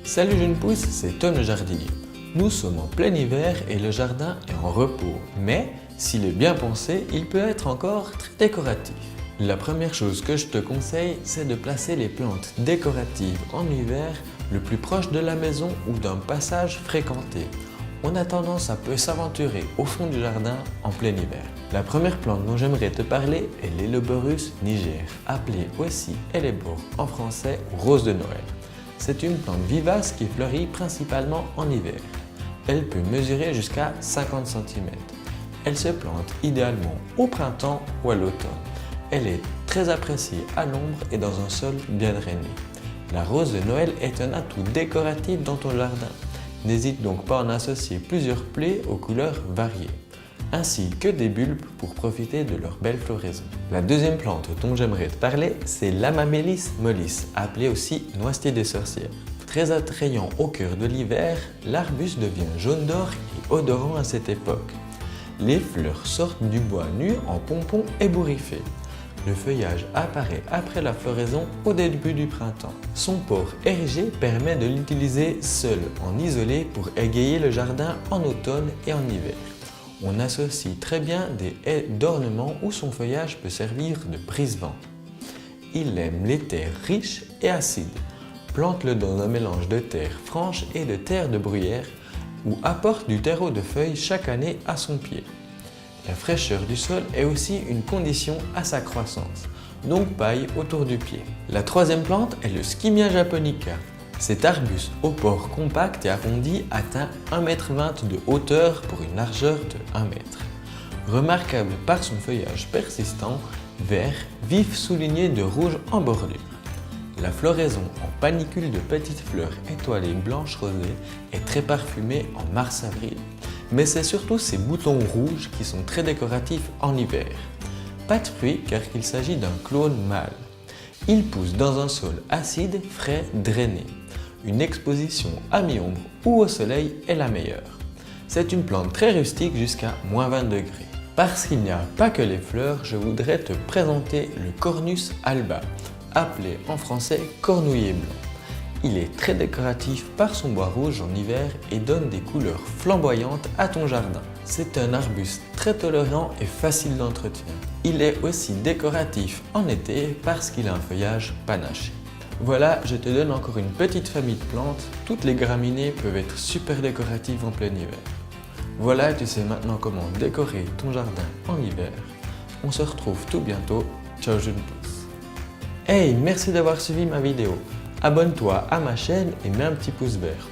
Salut Jeune Pousse, c'est Tom le jardinier. Nous sommes en plein hiver et le jardin est en repos, mais s'il est bien pensé, il peut être encore très décoratif. La première chose que je te conseille, c'est de placer les plantes décoratives en hiver le plus proche de la maison ou d'un passage fréquenté. On a tendance à peu s'aventurer au fond du jardin en plein hiver. La première plante dont j'aimerais te parler est l'Helleborus niger, appelée aussi hellebore en français ou rose de Noël. C'est une plante vivace qui fleurit principalement en hiver. Elle peut mesurer jusqu'à 50 cm. Elle se plante idéalement au printemps ou à l'automne. Elle est très appréciée à l'ombre et dans un sol bien drainé. La rose de Noël est un atout décoratif dans ton jardin. N'hésite donc pas à en associer plusieurs plaies aux couleurs variées, ainsi que des bulbes pour profiter de leur belle floraison. La deuxième plante dont j'aimerais te parler, c'est l'Amamélis mollis, appelée aussi noisetier des sorcières. Très attrayant au cœur de l'hiver, l'arbuste devient jaune d'or et odorant à cette époque. Les fleurs sortent du bois nu en pompons ébouriffés. Le feuillage apparaît après la floraison au début du printemps. Son port érigé permet de l'utiliser seul, en isolé, pour égayer le jardin en automne et en hiver. On associe très bien des haies d'ornement où son feuillage peut servir de brise-vent. Il aime les terres riches et acides. Plante-le dans un mélange de terre franche et de terre de bruyère ou apporte du terreau de feuilles chaque année à son pied. La fraîcheur du sol est aussi une condition à sa croissance, donc paille autour du pied. La troisième plante est le Skimia japonica. Cet arbuste au port compact et arrondi atteint 1,20 m de hauteur pour une largeur de 1 m. Remarquable par son feuillage persistant, vert, vif souligné de rouge en bordure. La floraison en panicule de petites fleurs étoilées blanches rosées est très parfumée en mars-avril. Mais c'est surtout ces boutons rouges qui sont très décoratifs en hiver. Pas de fruits car il s'agit d'un clone mâle. Il pousse dans un sol acide, frais, drainé. Une exposition à mi-ombre ou au soleil est la meilleure. C'est une plante très rustique jusqu'à -20 degrés. Parce qu'il n'y a pas que les fleurs, je voudrais te présenter le Cornus alba, appelé en français cornouiller blanc. Il est très décoratif par son bois rouge en hiver et donne des couleurs flamboyantes à ton jardin. C'est un arbuste très tolérant et facile d'entretien. Il est aussi décoratif en été parce qu'il a un feuillage panaché. Voilà, je te donne encore une petite famille de plantes. Toutes les graminées peuvent être super décoratives en plein hiver. Voilà, tu sais maintenant comment décorer ton jardin en hiver. On se retrouve tout bientôt. Ciao Jeune Pousse. Hey, merci d'avoir suivi ma vidéo. Abonne-toi à ma chaîne et mets un petit pouce vert